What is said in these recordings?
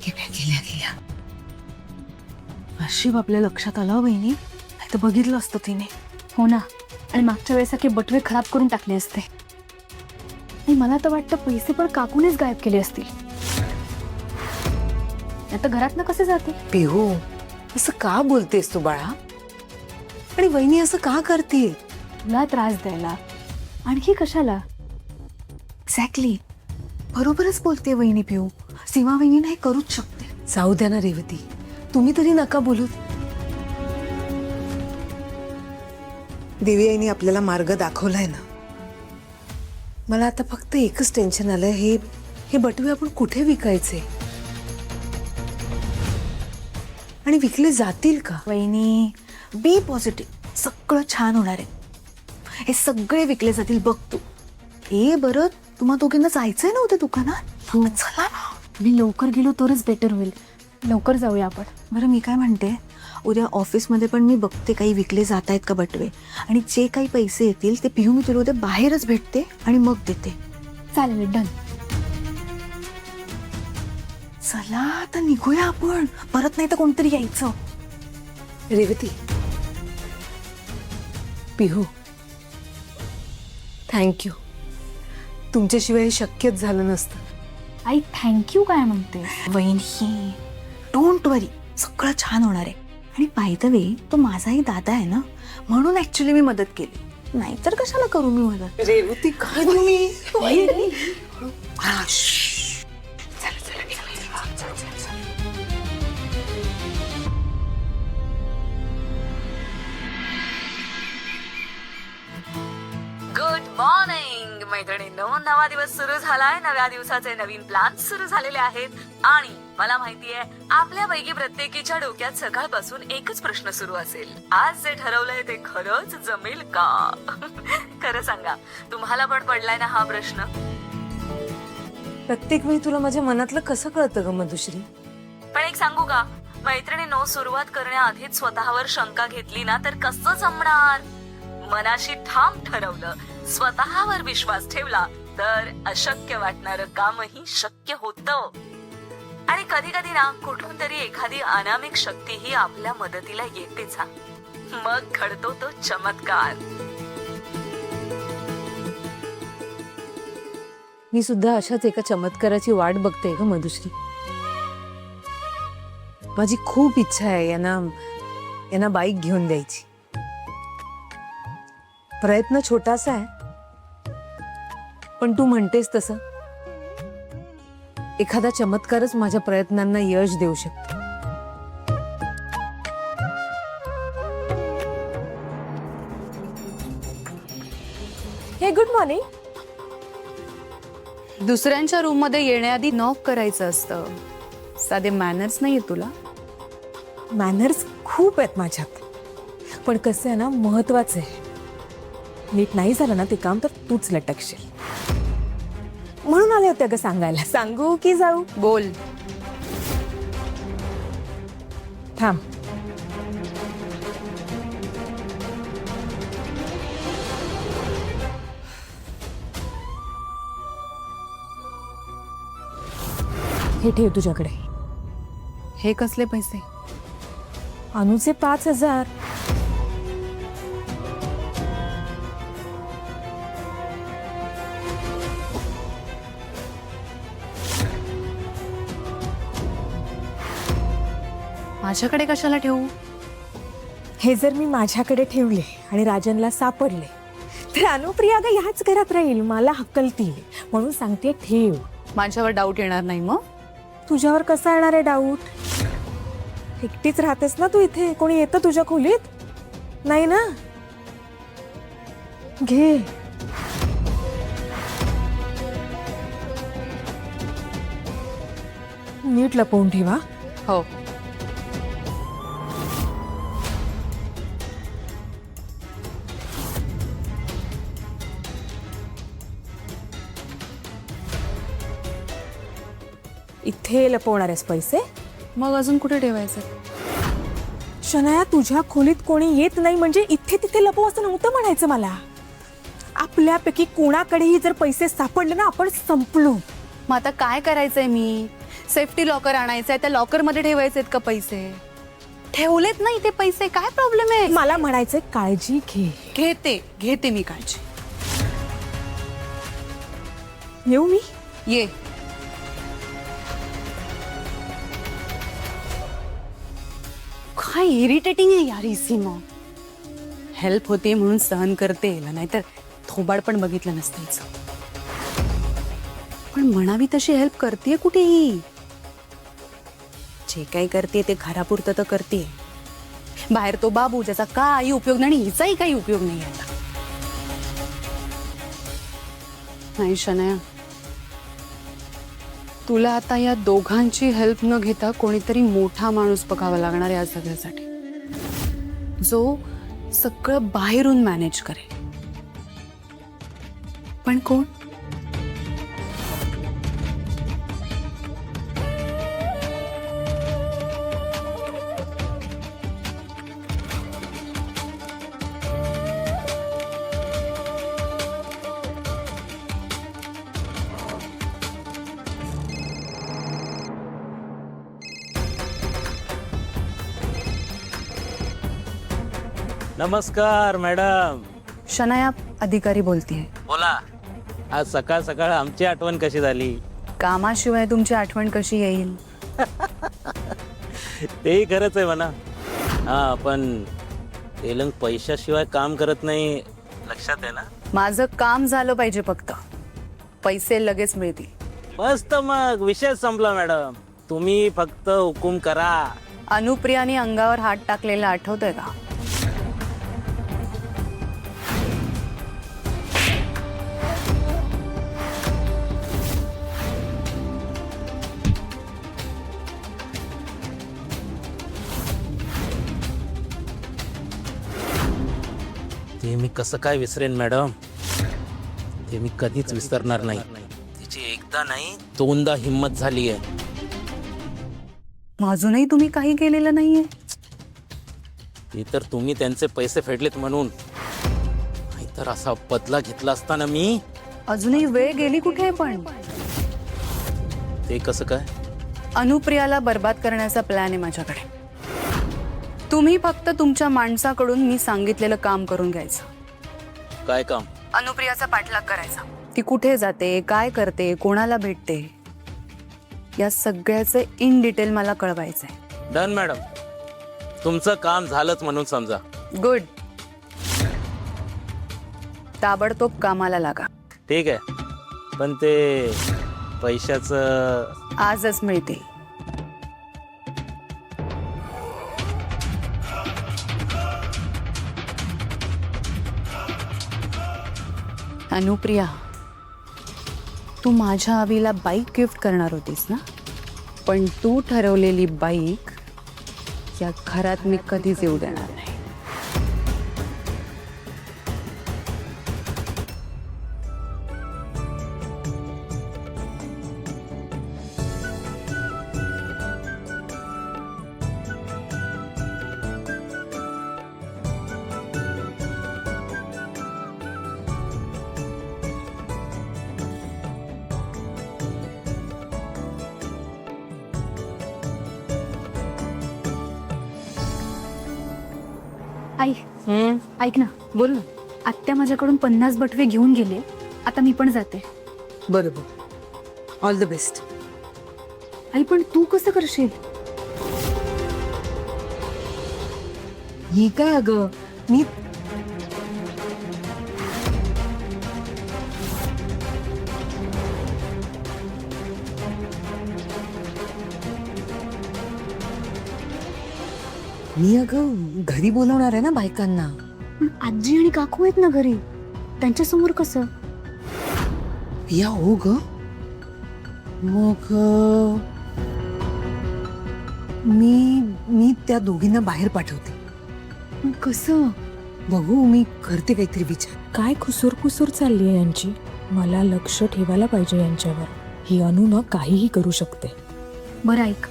गेल्या गेल्या नशीब आपल्या लक्षात आलं वहिनी, नाही तर बघितलं असतं तिने. हो ना, आणि मागच्या वेळेसारखे बटवे खराब करून टाकले असते. आणि मला तर वाटतं पैसे पण काकूनेच गायब केले असतील. आता घरात ना कसे जातील? पिहू, असं का बोलतेस तू बाळा? आणि वहिनी असं का करतील? तुला त्रास द्यायला, आणखी कशाला? एक्झॅक्टली, बरोबरच बोलते वहिनी. पिहू, सीमा वहिनी नाही करूच शकते. जाऊ द्या ना रेवती, तुम्ही तरी नका बोलू. देवी आईने आपल्याला मार्ग दाखवलाय ना. मला आता फक्त एकच टेन्शन आलंय, हे बटवे आपण कुठे विकायचे आणि विकले जातील का? वहिनी, बी पॉझिटिव्ह, सगळं छान होणार आहे. हे सगळे विकले जातील बघ तू. बरं, तुम्हा दोघींना जायचंय ना उद्या दुकानात? चला ना. मी लवकर गेलो तरच बेटर होईल. लवकर जाऊया आपण. बरं, मी काय म्हणते, उद्या ऑफिसमध्ये पण मी बघते काही विकले जात आहेत का बटवे, आणि जे काही पैसे येतील ते पिहू मी तुला उद्या बाहेरच भेटते आणि मग देते. चालेल, डन. चला आता निघूया आपण, परत नाही तर कोणतरी यायचं. रेवती, पिहू, थँक्यू. तुमच्याशिवाय हे शक्यच झालं नसतं. आई थँक्यू काय म्हणते? वहिनी, डोंट वरी, सगळं छान होणार आहे. आणि बाय द वे, तो माझाही दादा आहे ना, म्हणून ऍक्च्युली मी मदत केली, नाहीतर कशाला करू मी मदत. रेवती, काय तुम्ही? गुड मॉर्निंग मैत्रिणींनो. नवा दिवस सुरू झालाय. नव्या दिवसाचे नवीन प्लॅन सुरू झालेले आहेत आणि मला माहितीये आपल्यापैकी प्रत्येकीच्या डोक्यात सकाळपासून एकच प्रश्न सुरू असेल, आज जे ठरवलंय ते खरंच जमेल का? खरं सांगा, तुम्हाला पण पडलाय ना हा प्रश्न? प्रत्येक वेळी तुला माझ्या मनातलं कसं कळतं ग मधुश्री? पण एक सांगू का मैत्रिणींनो, सुरुवात करण्याआधीच स्वतःवर शंका घेतली ना तर कसं जमणार? मनाशी ठाम ठरवलं, स्वतःवर विश्वास ठेवला तर अशक्य वाटणारं कामही शक्य होतं. आणि कधी कधी ना कुठून तरी एखादी अनामिक शक्ती ही आपल्या मदतीला येतेच. मग घडतो तो चमत्कार. मी सुद्धा अशाच एका चमत्काराची वाट बघते ग मधुश्री. माझी खूप इच्छा आहे यांना बाईक घेऊन द्यायची. प्रयत्न छोटासा आहे, पण तू म्हणतेस तसं एखादा चमत्कारच माझ्या प्रयत्नांना यश देऊ शकतो. हे गुड मॉर्निंग. दुसऱ्यांच्या रूम मध्ये येण्याआधी नॉक करायचं असतं. साधे मॅनर्स नाहीये तुला? मॅनर्स खूप आहेत माझ्यात, पण कसं आहे ना, महत्वाचं आहे. नीट नाही झालं ना ते काम तर तूच लटकशील, म्हणून आले होते ग सांगायला. सांगू की जाऊ? बोल. थांब. हे ठेव तुझ्याकडे. हे कसले पैसे? अनुचे 5,000. माझ्याकडे कशाला ठेवू? हे जर मी माझ्याकडे ठेवले आणि राजनला सापडले तर अनुप्रिया ग ह्याच घरात राहील, मला हकलतील. म्हणून सांगते ठेव. माझ्यावर डाऊट येणार नाही मग? तुझ्यावर कसा येणार आहे डाऊट? एकटीच राहतेस ना तू इथे, कोणी येतं तुझ्या खोलीत? नाही ना. घे. नीट लपवून ठेवा. हो. इथे लपवणार आहेस पैसे? मग अजून कुठे ठेवायचं? शनाया, तुझ्या खोलीत कोणी येत नाही म्हणजे इथे तिथे लपव असं नव्हतं म्हणायचं मला. आपल्यापैकी कोणाकडेही जर पैसे सापडले ना, आपण संपलो. मग आता काय करायचंय मी? सेफ्टी लॉकर आणायचं आहे, त्या लॉकर मध्ये ठेवायचे आहेत का पैसे? ठेवलेत ना इथे पैसे, काय प्रॉब्लेम आहे? मला म्हणायचंय काळजी घे. घेते मी काळजी. येऊ मी? ये. काय इरिटेटिंग आहे यार ही सीमा. हेल्प होते म्हणून सहन करते, नाहीतर थोबाड पण बघितलं नसतं हिचं. पण म्हणावी तशी हेल्प करते कुठेही. जे काही करते ते घरापुरतं तर करते. बाहेर तो बाबू ज्याचा काही उपयोग नाही, हिचाही काही उपयोग नाही आता. नाही शनया, तुला आता या दोघांची हेल्प न घेता कोणीतरी मोठा माणूस बघावा लागणार या सगळ्यासाठी, जो सगळं बाहेरून मॅनेज करेल. पण कोण? नमस्कार मॅडम. शनाया अधिकारी बोलतीये. बोला. आज सकाळ सकाळ आमची आठवण कशी झाली? कामाशिवाय तुमची आठवण कशी येईल? तेही खरंच आहे म्हणा. हा, पण तेलंग पैशाशिवाय काम करत नाही, लक्षात आहे ना? माझं काम झालं पाहिजे, फक्त पैसे लगेच मिळतील. मस्त, मग विषय संपला मॅडम. तुम्ही फक्त हुकूम करा. अनुप्रियाने अंगावर हात टाकलेला आठवतंय का? ते मी कसं काय विसरेन मॅडम? ते मी कधीच विसरणार नाही. तिची एकदा नाही दोनदा हिम्मत झाली आहे. अजूनही तुम्ही काही केलेलं नाहीये. ती तर तुम्ही त्यांचे पैसे फेडलेत म्हणून, नाहीतर असा बदला घेतला असता ना मी. अजूनही वेळ गेली कुठे? पण ते कसं काय? अनुप्रियाला बर्बाद करण्याचा प्लॅन आहे माझ्याकडे. तुम्ही फक्त तुमच्या माणसाकडून मी सांगितलेलं काम करून घ्यायचं. काय काम? अनुप्रियाचा पाठलाग करायचा. ती कुठे जाते, काय करते, कोणाला भेटते, या सगळ्याचे इन डिटेल मला कळवायचंय. Done madam. तुमचं काम झालंच म्हणून समजा. गुड. ताबडतोब कामाला लागा. ठीक आहे, पण ते पैशाचं आजच मिळतील. अनुप्रिया, तू माझ्या आवीला बाईक गिफ्ट करणार होतीस ना? पण तू ठरवलेली बाईक या घरात मी कधीच येऊ देणार नाही. आई, ऐक ना. बोल ना. आत्या माझ्याकडून 50 बटवे घेऊन गेले. आता मी पण जाते. बरोबर. All the best. आई, पण तू कसं करशील? ही काय अगं, मी अगं घरी बोलवणार आहे ना बायकांना. पण आजी आणि काकू आहेत ना घरी, त्यांच्यासमोर कसं? या हो ग. मग मी त्या दोघींना बाहेर पाठवते. पण कसं? बघू, मी करते काहीतरी विचार. काय खुसूर चालली आहे यांची. मला लक्ष ठेवायला पाहिजे यांच्यावर. ही अनु ना काहीही करू शकते. बरं ऐक,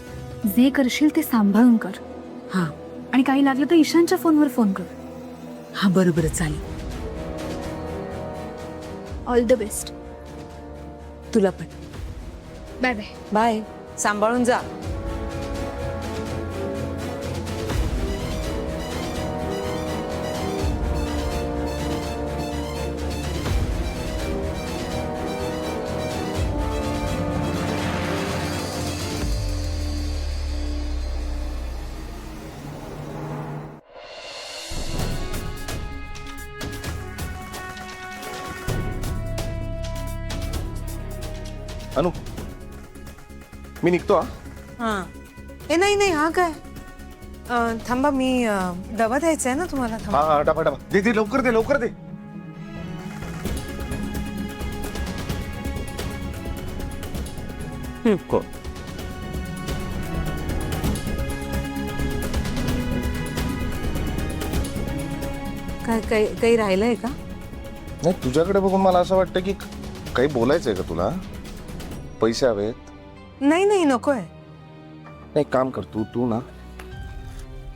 जे करशील ते सांभाळून कर. हा आणि काही लागलं तर ईशानच्या फोनवर फोन कर. हा, बरोबर चालेल. All the best. तुला पण. Bye bye. बाय. सांभाळून जा. अनु मी निघतो हा. हा ए नाही नाही हा काय थांबा मी डबा द्यायचा आहे ना तुम्हाला. थांबा. हा डबा डबा दे दे लवकर दे लवकर दे. को काय काही राहिलंय का? नाही तुझ्याकडे बघून मला असं वाटतं की काही बोलायचंय का तुला. पैसे हवेत. नाही नाही नकोय. नाही काम कर तू ना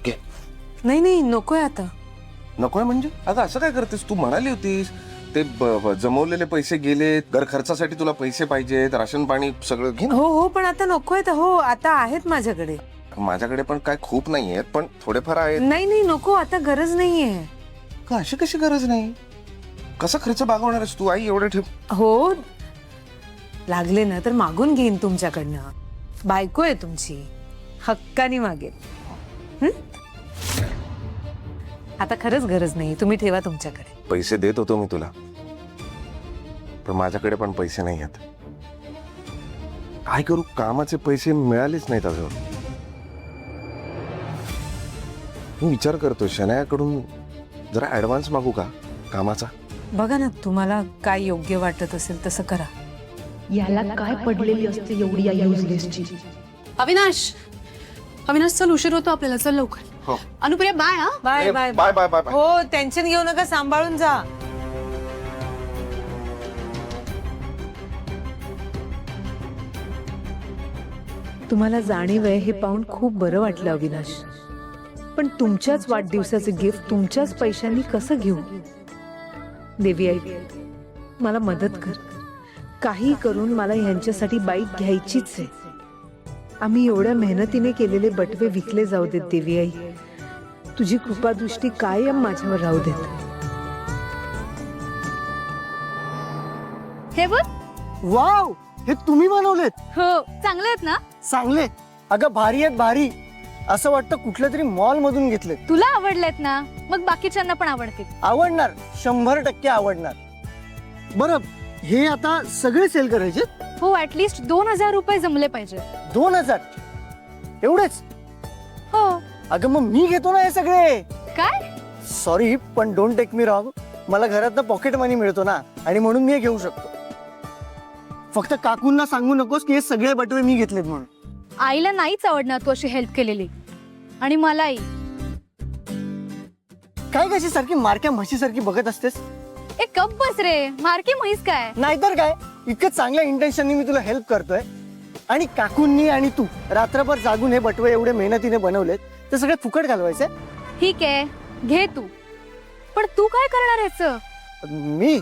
घे. नाही नाही नकोय आता. नकोय म्हणजे अगं असं काय करतेस. तू म्हणाली होतीस ते जमवलेले पैसे गेले. घर खर्चासाठी तुला पैसे पाहिजेत. राशन पाणी सगळं घे ना. हो हो पण आता नकोय. हो आता आहेत माझ्याकडे. माझ्याकडे पण काय खूप नाही आहेत पण थोडेफार आहेत. नाही नाही नको आता गरज नाहीये. का अशी कशी गरज नाही. कसा खर्च भागवणार आहेस तू. आई एवढे ठेव. हो लागले ना तर मागून घेईन तुमच्याकडनं. बायको आहे तुमची. हक्कानी मागेल. आता खरंच गरज नाही. तुम्ही ठेवा तुमच्याकडे. पैसे देत होतो मी तुला पण माझ्याकडे पण पैसे नाही आहेत. काय करू. कामाचे पैसे मिळालेच नाहीत अजून. मी विचार करतो शनायाकडून जरा ऍडव्हान्स मागू का कामाचा. बघा ना तुम्हाला काय योग्य वाटत असेल तसं करा. याला काय पडलेली असते एवढी या युजलेसची. अविनाश अविनाश चल उशीर होतो आपल्याला. चल लवकर. हो. अनुप्रिया बाय. हा bye bye bye bye bye bye. हो टेन्शन घेऊ नका. सांभाळून जा. तुम्हाला जाणीव आहे हे पाहून खूप बरं वाटलं अविनाश. पण तुमच्याच वाढदिवसाचे गिफ्ट तुमच्याच पैशांनी कसं घेऊ. देवी आई मला मदत कर. काही करून मला ह्यांच्यासाठी बाईक घ्यायचीच आहे. आम्ही एवढ्या मेहनतीने केलेले बटवे विकले जाऊ देत देवी आई. तुझी कृपादृष्टी कायम माझ्यावर राहू देत. हे बघ. वाव हे तुम्ही बनवलेत. हो चांगले आहेत ना. चांगले. अगं भारी आहेत भारी. असं वाटतं कुठल्या तरी मॉल मधून घेतलेत. तुला आवडलेत ना मग बाकीच्यांना पण आवडतील. आवडणार 100% आवडणार. बरं हे आता सगळे सेल करायचे. हो ऍटलिस्ट 2000 रुपये जमले पाहिजे. 2000 एवढेच. हो. अगं मग मी घेतो ना हे सगळे. काय. सॉरी पण डोंट टेक मी रॉंग. मला घरातनं पॉकेट मनी मिळतो ना आणि म्हणून मी हे घेऊ शकतो. फक्त काकूंना सांगू नकोस की हे सगळे बटवे मी घेतलेत म्हणून. आईला नाहीच आवडणार तू अशी हेल्प केलेली. आणि मलाही. काय कशी सारखी मारक्या म्हशीसारखी बघत असतेस. एक कप बस रे. मारकी म्हैस काय. नाहीतर काय. इतकं चांगल्या इंटेन्शननी मी तुला हेल्प करतोय आणि काकूंनी आणि तू रात्रभर जागून हे बटवे एवढे मेहनतीने बनवलेत ते सगळे फुकट घालवायचे. ठीक आहे घे तू. पण तू काय करणार ह्याचं. मी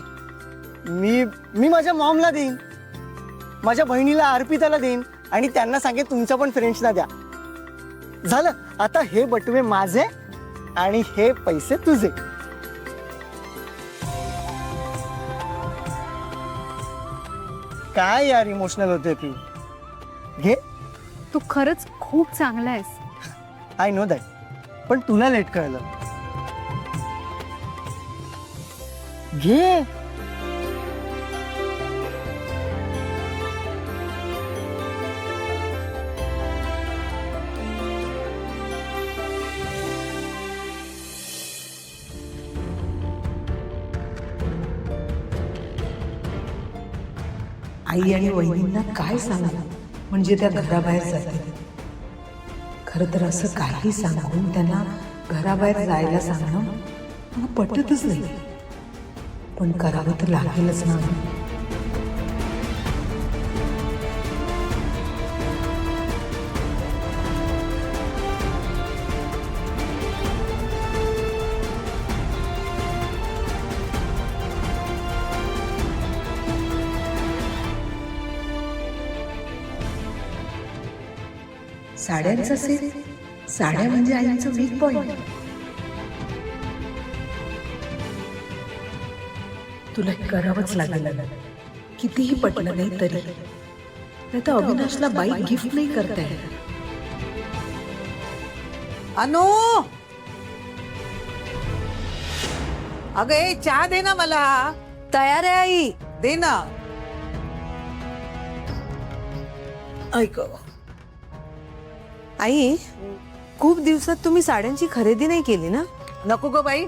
मी मी माझ्या मॉमला देईन. माझ्या बहिणीला अर्पिताला देईन आणि त्यांना सांगेन तुमच्या पण फ्रेंड्सना द्या. झालं. आता हे बटवे माझे आणि हे पैसे तुझे. काय यार इमोशनल होते तू. घे. तू खरंच खूप चांगला आहेस. I know that. पण तुला लेट कळलं. घे. आई आणि वहिनींना काय सांगू म्हणजे त्या घराबाहेर जातील. खरं तर असं काही सांगून त्यांना घराबाहेर जायला सांगणं मला पटतच नाही. पण करावं तर लागेलच ना. साड्यांचा सेल. साड्या म्हणजे आईचं वीक पॉइंट. तुला हे करावंच लागेल, कितीही पटलं नाही तरी. नाही तर अविनाशला बाईक गिफ्ट नाही करता येणार. अनु, अगं ए, चहा दे ना मला. तयार आहे आई. दे ना. ऐक, आई, खूप दिवसात तुम्ही साड्यांची खरेदी नाही केली ना? नको ग बाई,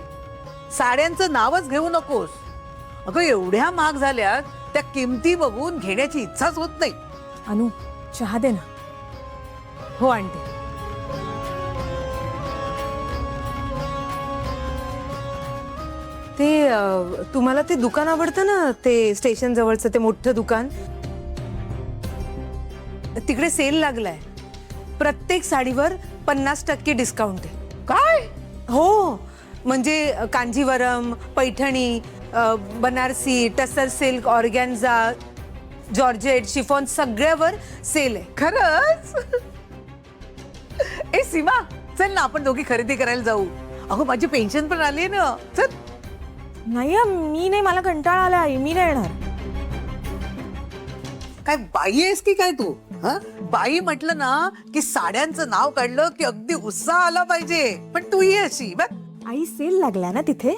साड्यांचं नावच घेऊ नकोस. अगं एवढ्या महाग झाल्यात, त्या किमती बघून घेण्याची इच्छाच होत नाही. अनु, चहा दे ना. हो आणते. ते तुम्हाला ते दुकान आवडतं ना, ते स्टेशन जवळचं ते मोठं दुकान? तिकडे सेल लागलाय. प्रत्येक साडीवर 50% डिस्काउंट आहे. काय? हो, म्हणजे कांजीवरम, पैठणी, बनारसी, टसर silk, organza, georgette, chiffon सगळ्यावर sale आहे. खरंच? ए सीमा, चल ना आपण दोघी खरेदी करायला जाऊ. अगं माझी पेन्शन पण आली ना. चल. नाही मी नाही, मला कंटाळा आला आई, मी नाही येणार. काय बाई आहेस की काय तू? हं? बाई म्हटलं ना की साड्यांचं नाव काढलं की अगदी उत्साह आला पाहिजे. पण तू ये अशी बघ. आई, सेल लागला ना तिथे,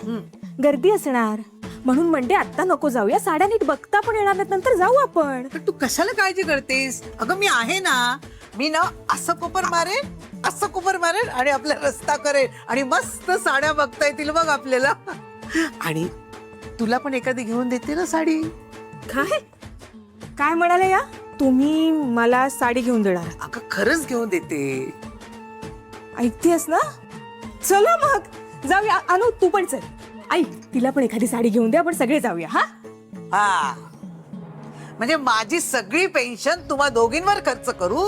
गर्दी असणार म्हणून म्हणते आता नको जाऊया. साड्या नीट बघता पण येणार नाहीत, नंतर जाऊ आपण. पण तू कशाला काळजी करतेस? अगं मी आहे ना. मी ना असं कुपर मारेन, असं कुपर मारेन आणि आपला रस्ता करेन आणि मस्त साड्या बघता येतील बघ आपल्याला. आणि तुला पण एखादी घेऊन देते ना साडी. काय काय म्हणाले या? तुम्ही मला साडी घेऊन देणार? अगं खरंच घेऊन देते. ऐकतेस ना? चला मग जाऊया. अनु, तू पण चल. आई, तिला पण एखादी साडी घेऊन दे, आपण सगळे जाऊया. हा हा, म्हणजे माझी सगळी पेन्शन तुम्हा दोघींवर खर्च करू?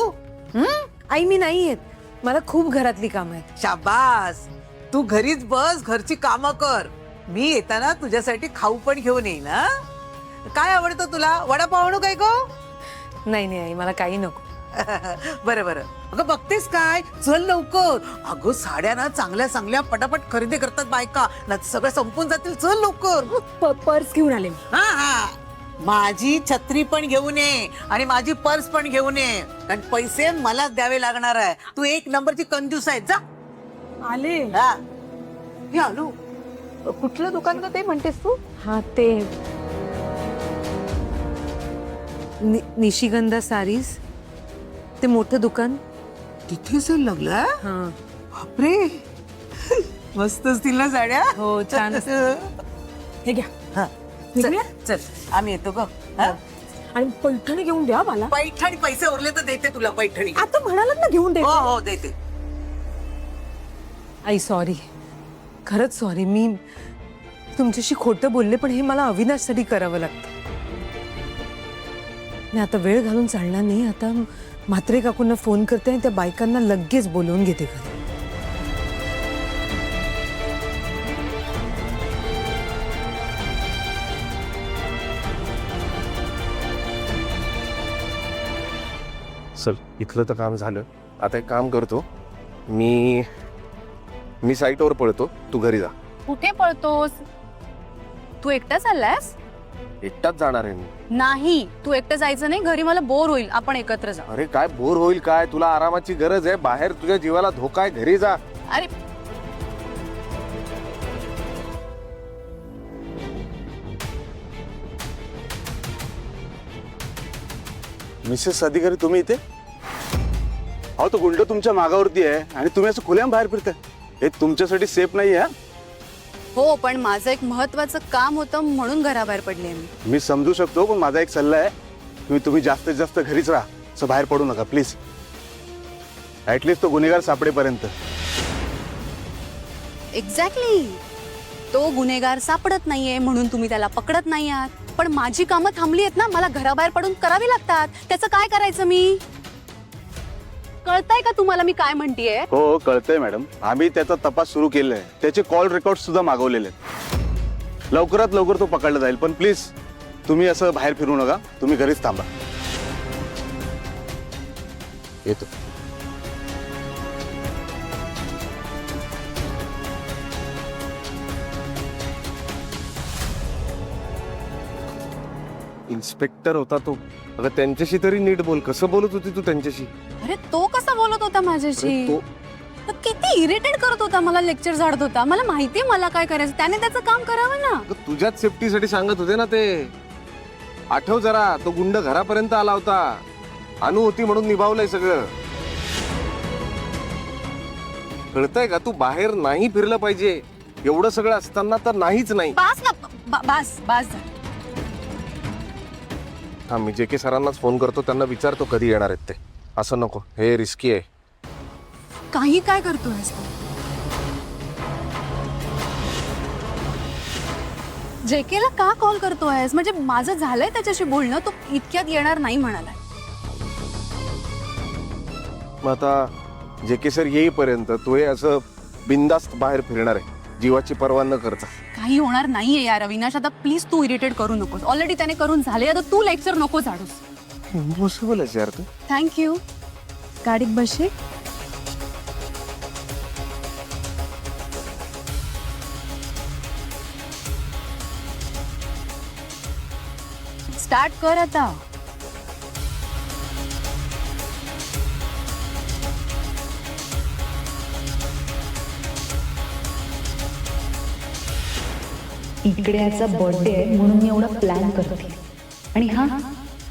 आई, मी नाही येत. मला खूप घरातली कामं आहेत. शाबास, तू घरीच बस, घरची कामं कर. मी येताना तुझ्यासाठी खाऊ पण घेऊन येईन. हा? काय आवडतं तुला? वडापाव आणू काय गो? नाही नाही आई, मला काही नको. बरं बरं. अगं बघतेस काय, चल लवकर. अगं साड्या ना चांगल्या चांगल्या पटापट खरेदी करतात बायका, ना सगळं संपून जातील. चल लवकर. पर्स घेऊन आले मी. हा हा, माझी छत्री पण घेऊन ये आणि माझी पर्स पण घेऊन ये, कारण पैसे मलाच द्यावे लागणार आहे. तू एक नंबरची कंजूस आहे. जा. आले. हा. हे आलो. कुठलं दुकान का ते म्हणतेस तू? हा, ते निशिगंधा सारीज, ते मोठं दुकान. तिथे सेल लागला? हा. बापरे, मस्त असतील ना साड्या? हो, छान. हे घ्या. हा. निघूया? चल आम्ही येतो ग. हा? आणि पैठणी घेऊन द्या मला. पैठणी पैसे उरले तर देते तुला पैठणी. आता म्हणालात ना घेऊन दे. हो हो देते. आई सॉरी, खरंच सॉरी. मी तुमच्याशी खोटं बोलले, पण हे मला अविनाशसाठी करावं लागतं. नाही, आता वेळ घालून चालणार नाही. आता म्हात्रे काकूंना फोन करते आणि त्या बायकांना लगेच बोलवून घेते घरी. चल, इथलं तर काम झालं. आता एक काम करतो, मी साईटवर पळतो, तू घरी जा. कुठे पळतोस? तू एकटा चाललायस? एकटाच जाणार आहे मी. नाही, तू एकटं जायचं नाही. घरी मला बोर होईल. आपण एकत्र जाऊ. अरे काय बोर होईल काय? तुला आरामाची गरज आहे. बाहेर तुझ्या जीवाला धोका आहे. घरी जा. अरे मिसेस अधिकारी, तुम्ही इथे? अहो, तो गुंड तुमच्या मागावरती आहे आणि तुम्ही असं खुल्याम बाहेर फिरताय. हे तुमच्यासाठी सेफ नाही आहे. हो, पण माझं एक महत्वाचं काम होतं म्हणून घराबाहेर पडले मी. मी समजू शकतो, पण माझा एक सल्ला आहे, तुम्ही जास्तीत जास्त घरीच राहा. असं बाहेर पडू नका प्लीज. ऍटलीस्ट तो गुन्हेगार सापडेपर्यंत. एक्झॅक्टली. तो गुन्हेगार सापडत नाहीये म्हणून तुम्ही त्याला पकडत नाही आहात. पण माझी कामं थांबली आहेत ना, मला घराबाहेर पडून करावी लागतात. त्याचं काय करायचं मी? कळतंय का तुम्हाला मी काय म्हणतेय? हो, कळतंय मॅडम. आम्ही त्याचा तपास सुरू केलाय. त्याचे कॉल रेकॉर्ड सुद्धा मागवलेले आहेत. लवकरात लवकर तो पकडला जाईल. पण प्लीज तुम्ही असं बाहेर फिरू नका. तुम्ही घरीच थांबा. येतो. इन्स्पेक्टर होता तो. अगं त्यांच्याशी तरी नीट बोल. कसं बोलत होती तू त्यांच्याशी? अरे तो कसा बोलत होता माझ्याशी? अरे तो तो किती इरिटेट करत होता, मला लेक्चर झाडत होता. मला माहितीये मला काय करायचं, त्याने त्याचं काम करावं ना. अगं तुझ्याच सेफ्टीसाठी सांगत होते ना ते. आठव जरा, तो गुंड घरापर्यंत आला होता. अनु होती म्हणून निभावलंय सगळं. कळतंय का? तू बाहेर नाही फिरलं पाहिजे. एवढं सगळं असताना तर नाहीच नाही. बास ना, बास झालं. हा, मी जे के सरांनाच फोन करतो, त्यांना विचारतो कधी येणार आहेत ते. असं नको, हे रिस्की आहे. काही काय करतोयस तू? जेकेला का कॉल करतोयस? म्हणजे माझं झालंय त्याच्याशी बोलणं, तो इतक्यात येणार नाही म्हणालाय. मग आता जे के सर येईपर्यंत तू हे असं बिंदास्त बाहेर फिरणार आहे, जीवाची पर्वा न करता. काही होणार नाहीये यार अविनाश. आता प्लीज तू इरिटेट करू नकोस. ऑलरेडी त्याने करून झाले, आता तू लेक्चर नको झाडूस. इम्पॉसिबल आहे यार तू. थँक्यू. गाडीत बसशील? स्टार्ट कर आता. इकडे याचा बर्थडे आहे म्हणून मी एवढा प्लॅन करते. आणि हा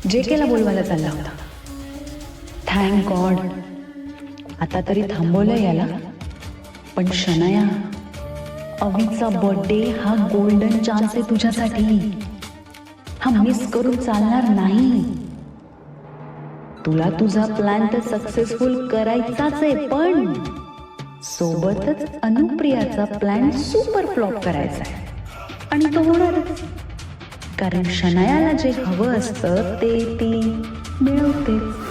जे केला बोलवायला चालला होता. थँक गॉड आता तरी थांबवलं याला. पण शनाया, अवीचा बर्थडे हा गोल्डन चान्स आहे तुझ्यासाठी. हा मिस करून चालणार नाही. तुला तुझा प्लॅन तर सक्सेसफुल करायचाच आहे, पण सोबतच अनुप्रियाचा प्लॅन सुपर फ्लॉप करायचा आहे. आणि तो होणारच, कारण शनायाला जे हवं असतं ते ती मिळवतेच.